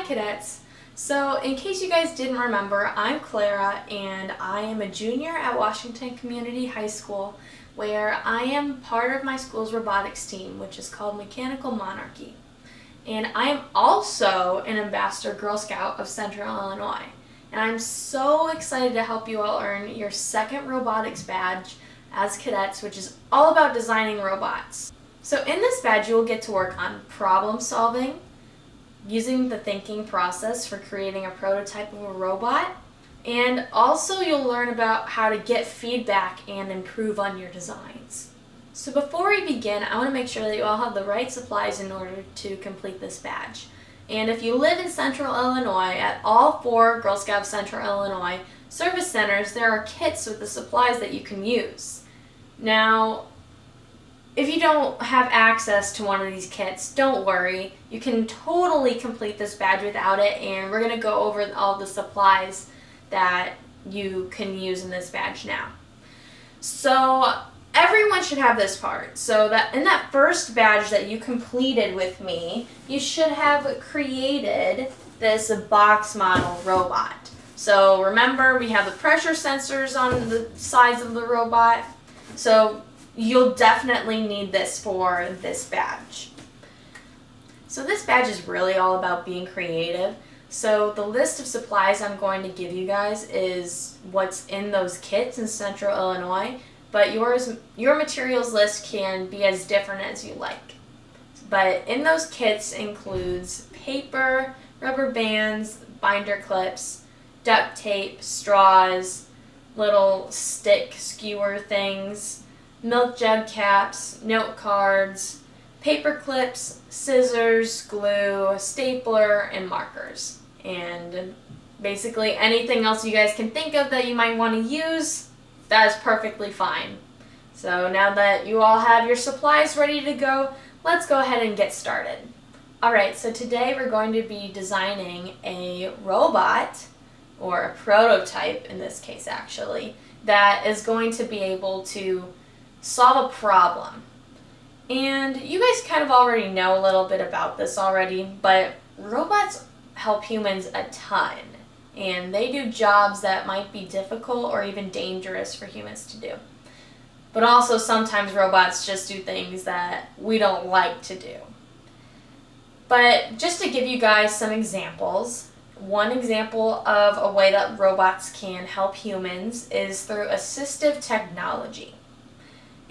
Hi cadets! So in case you guys didn't remember, I'm Clara and I am a junior at Washington Community High School where I am part of my school's robotics team, which is called Mechanical Monarchy. And I am also an Ambassador Girl Scout of Central Illinois. And I'm so excited to help you all earn your second robotics badge as cadets, which is all about designing robots. So in this badge you will get to work on problem solving, using the thinking process for creating a prototype of a robot, and also you'll learn about how to get feedback and improve on your designs. So before we begin, I want to make sure that you all have the right supplies in order to complete this badge. And if you live in Central Illinois, at all 4 Girl Scouts Central Illinois service centers, there are kits with the supplies that you can use. Now, if you don't have access to one of these kits, don't worry. You can totally complete this badge without it, and we're going to go over all the supplies that you can use in this badge now. So everyone should have this part. So that in that first badge that you completed with me, you should have created this box model robot. So remember, we have the pressure sensors on the sides of the robot. So you'll definitely need this for this badge. So this badge is really all about being creative. So the list of supplies I'm going to give you guys is what's in those kits in Central Illinois, but your materials list can be as different as you like. But in those kits includes paper, rubber bands, binder clips, duct tape, straws, little stick skewer things, milk jug caps, note cards, paper clips, scissors, glue, a stapler, and markers. And basically anything else you guys can think of that you might want to use, that is perfectly fine. So now that you all have your supplies ready to go, let's go ahead and get started. Alright, so today we're going to be designing a robot, or a prototype in this case actually, that is going to be able to solve a problem. And you guys kind of already know a little bit about this already, but robots help humans a ton, and they do jobs that might be difficult or even dangerous for humans to do. But also sometimes robots just do things that we don't like to do. But just to give you guys some examples, one example of a way that robots can help humans is through assistive technology.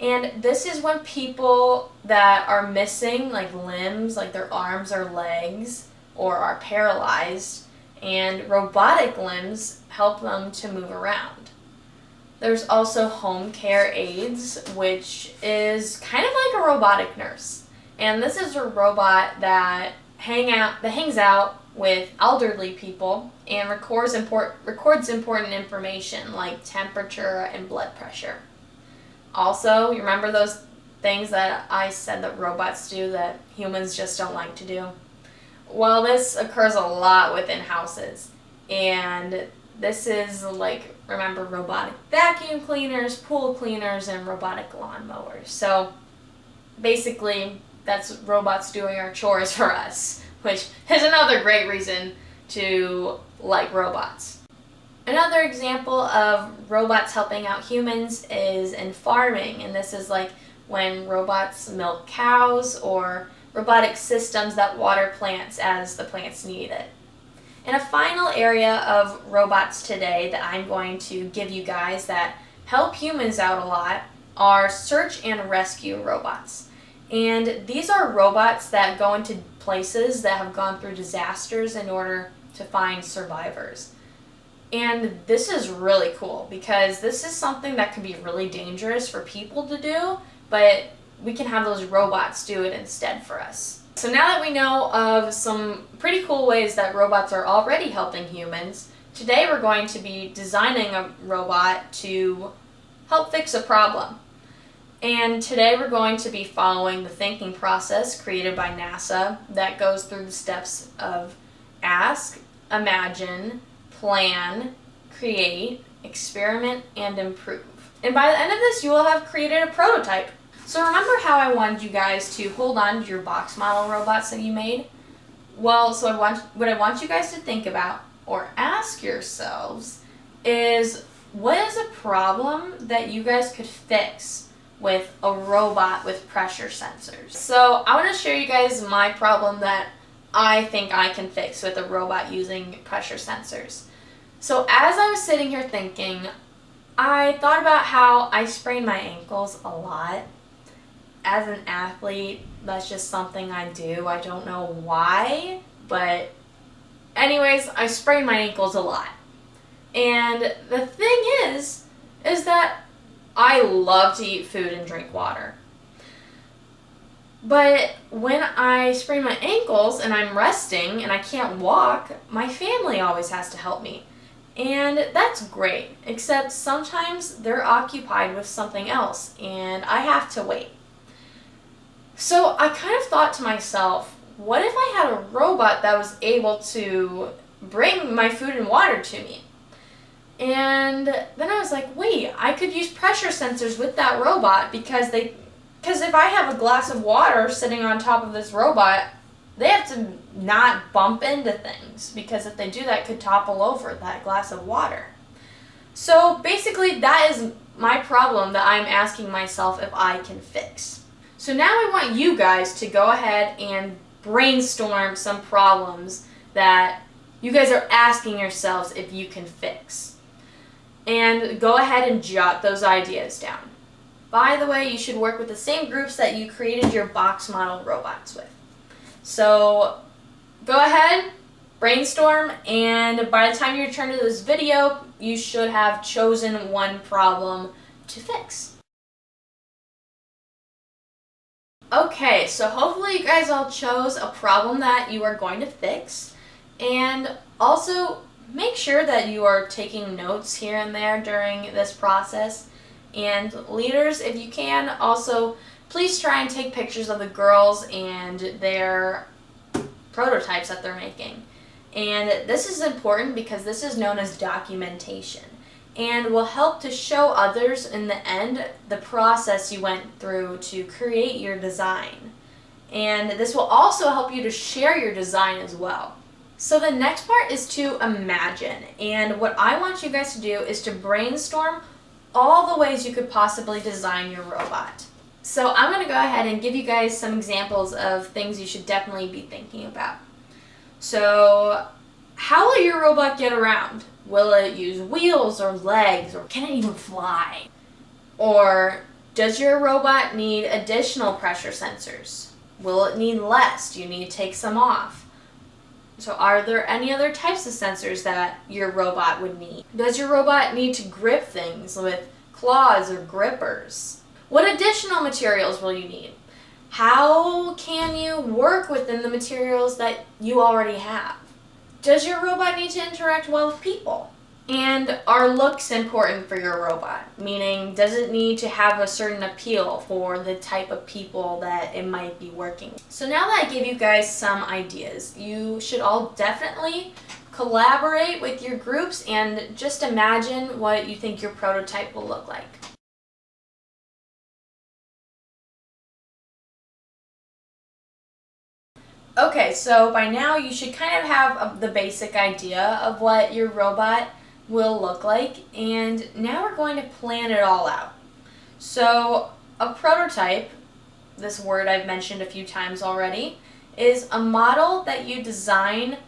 And this is when people that are missing like limbs, like their arms or legs, or are paralyzed, and robotic limbs help them to move around. There's also home care aides, which is kind of like a robotic nurse. And this is a robot that hangs out with elderly people and records important information like temperature and blood pressure. Also, you remember those things that I said that robots do that humans just don't like to do? Well, this occurs a lot within houses. And this is like, remember, robotic vacuum cleaners, pool cleaners, and robotic lawnmowers. So basically, that's robots doing our chores for us, which is another great reason to like robots. Another example of robots helping out humans is in farming, and this is like when robots milk cows or robotic systems that water plants as the plants need it. And a final area of robots today that I'm going to give you guys that help humans out a lot are search and rescue robots. And these are robots that go into places that have gone through disasters in order to find survivors. And this is really cool because this is something that could be really dangerous for people to do, but we can have those robots do it instead for us. So now that we know of some pretty cool ways that robots are already helping humans, today we're going to be designing a robot to help fix a problem. And today we're going to be following the thinking process created by NASA that goes through the steps of ask, imagine, plan, create, experiment, and improve. And by the end of this, you will have created a prototype. So remember how I wanted you guys to hold on to your box model robots that you made? Well, so what I want you guys to think about or ask yourselves is, what is a problem that you guys could fix with a robot with pressure sensors? So I want to show you guys my problem that I think I can fix with a robot using pressure sensors. So as I was sitting here thinking, I thought about how I sprain my ankles a lot. As an athlete, that's just something I do. I don't know why, but anyways, I sprain my ankles a lot. And the thing is that I love to eat food and drink water. But when I sprain my ankles and I'm resting and I can't walk, my family always has to help me. And that's great, except sometimes they're occupied with something else and I have to wait. So I kind of thought to myself, what if I had a robot that was able to bring my food and water to me? And then I was like, wait, I could use pressure sensors with that robot because if I have a glass of water sitting on top of this robot, they have to not bump into things, because if they do, that could topple over that glass of water. So basically, that is my problem that I'm asking myself if I can fix. So now I want you guys to go ahead and brainstorm some problems that you guys are asking yourselves if you can fix. And go ahead and jot those ideas down. By the way, you should work with the same groups that you created your box model robots with. So go ahead, brainstorm, and by the time you return to this video, you should have chosen one problem to fix. Okay, so hopefully you guys all chose a problem that you are going to fix, and also make sure that you are taking notes here and there during this process. And leaders, if you can, also please try and take pictures of the girls and their prototypes that they're making. And this is important because this is known as documentation and will help to show others in the end the process you went through to create your design. And this will also help you to share your design as well. So the next part is to imagine, and what I want you guys to do is to brainstorm all the ways you could possibly design your robot. So I'm going to go ahead and give you guys some examples of things you should definitely be thinking about. So how will your robot get around? Will it use wheels or legs, or can it even fly? Or does your robot need additional pressure sensors? Will it need less? Do you need to take some off? So are there any other types of sensors that your robot would need? Does your robot need to grip things with claws or grippers? What additional materials will you need? How can you work within the materials that you already have? Does your robot need to interact well with people? And are looks important for your robot? Meaning, does it need to have a certain appeal for the type of people that it might be working with? So now that I gave you guys some ideas, you should all definitely collaborate with your groups and just imagine what you think your prototype will look like. Okay, so by now you should kind of have the basic idea of what your robot will look like, and now we're going to plan it all out. So a prototype, this word I've mentioned a few times already, is a model that you design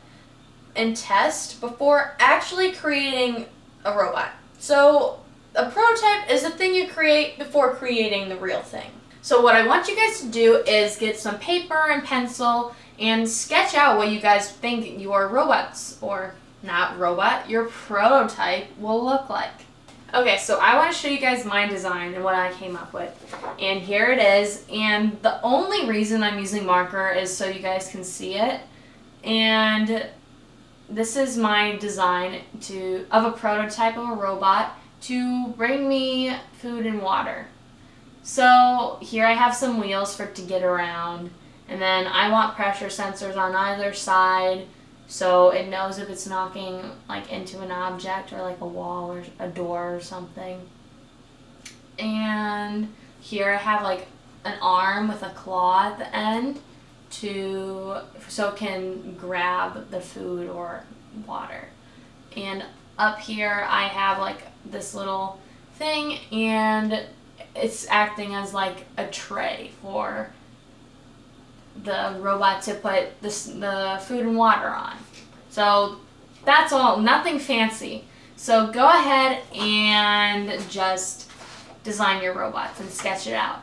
and test before actually creating a robot. So a prototype is the thing you create before creating the real thing. So what I want you guys to do is get some paper and pencil and sketch out what you guys think your robots, or not robot, your prototype will look like. Okay, so I want to show you guys my design and what I came up with. And here it is, and the only reason I'm using marker is so you guys can see it. And this is my design of a prototype of a robot to bring me food and water. So here I have some wheels for it to get around, and then I want pressure sensors on either side so it knows if it's knocking like into an object or like a wall or a door or something. And here I have like an arm with a claw at the end so it can grab the food or water. And up here I have like this little thing, and it's acting as like a tray for the robot to put the food and water on. So that's all, nothing fancy. So go ahead and just design your robots and sketch it out.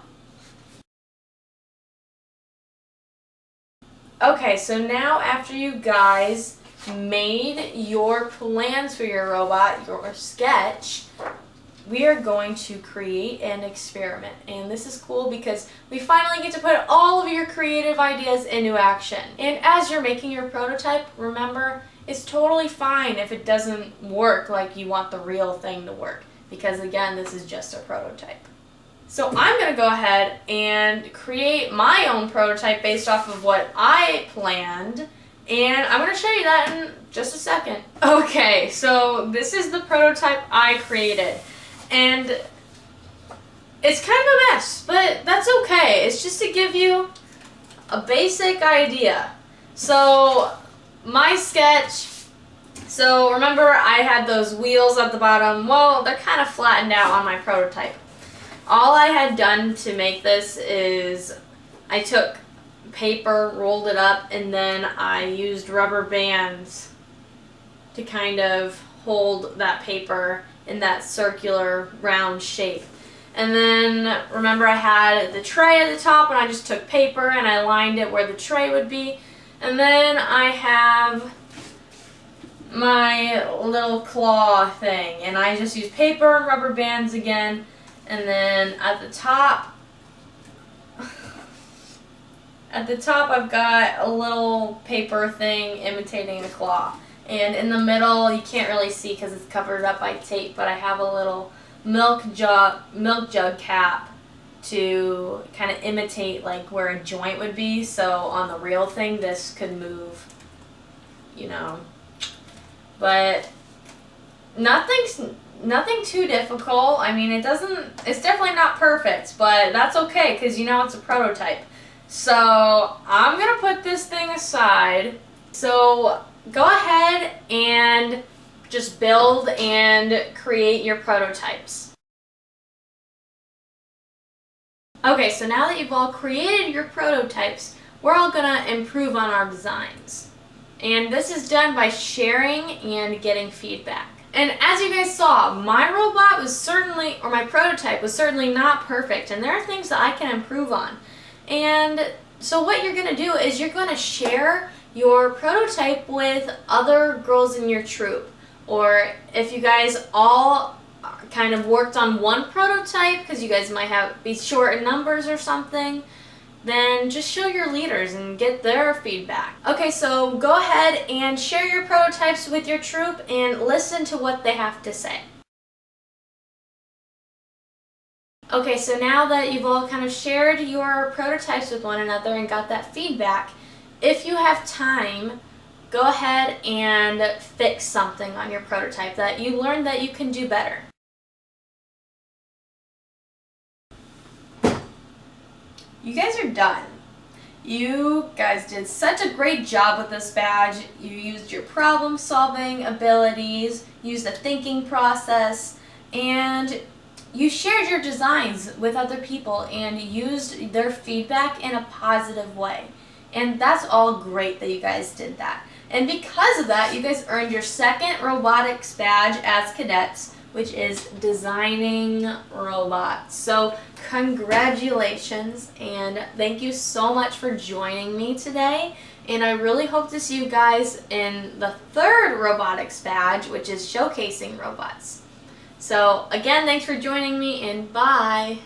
Okay, so now after you guys made your plans for your robot, your sketch, we are going to create an experiment. And this is cool because we finally get to put all of your creative ideas into action. And as you're making your prototype, remember, it's totally fine if it doesn't work like you want the real thing to work, because again, this is just a prototype. So I'm going to go ahead and create my own prototype based off of what I planned, and I'm going to show you that in just a second. Okay, so this is the prototype I created, and it's kind of a mess, but that's okay. It's just to give you a basic idea. So my sketch, so remember I had those wheels at the bottom. Well, they're kind of flattened out on my prototype. All I had done to make this is I took paper, rolled it up, and then I used rubber bands to kind of hold that paper in that circular round shape. And then remember I had the tray at the top, and I just took paper and I lined it where the tray would be. And then I have my little claw thing, and I just used paper and rubber bands again. And then at the top I've got a little paper thing imitating a claw. And in the middle, you can't really see because it's covered up by tape, but I have a little milk jug cap to kind of imitate like where a joint would be. So on the real thing, this could move, you know. But nothing too difficult. I mean, it's definitely not perfect, but that's okay because you know it's a prototype. So I'm gonna put this thing aside. So go ahead and just build and create your prototypes. Okay, so now that you've all created your prototypes, we're all gonna improve on our designs. And this is done by sharing and getting feedback. And as you guys saw, my robot was certainly, or my prototype was certainly not perfect, and there are things that I can improve on. And so what you're gonna do is you're gonna share your prototype with other girls in your troop. Or if you guys all kind of worked on one prototype, because you guys might be short in numbers or something, then just show your leaders and get their feedback. Okay, so go ahead and share your prototypes with your troop and listen to what they have to say. Okay, so now that you've all kind of shared your prototypes with one another and got that feedback, if you have time, go ahead and fix something on your prototype that you learned that you can do better. You guys are done. You guys did such a great job with this badge. You used your problem-solving abilities, used the thinking process, and you shared your designs with other people and used their feedback in a positive way. And that's all great that you guys did that. And because of that, you guys earned your second Robotics Badge as cadets, which is designing robots. So congratulations, and thank you so much for joining me today. And I really hope to see you guys in the third Robotics Badge, which is showcasing robots. So again, thanks for joining me, and bye.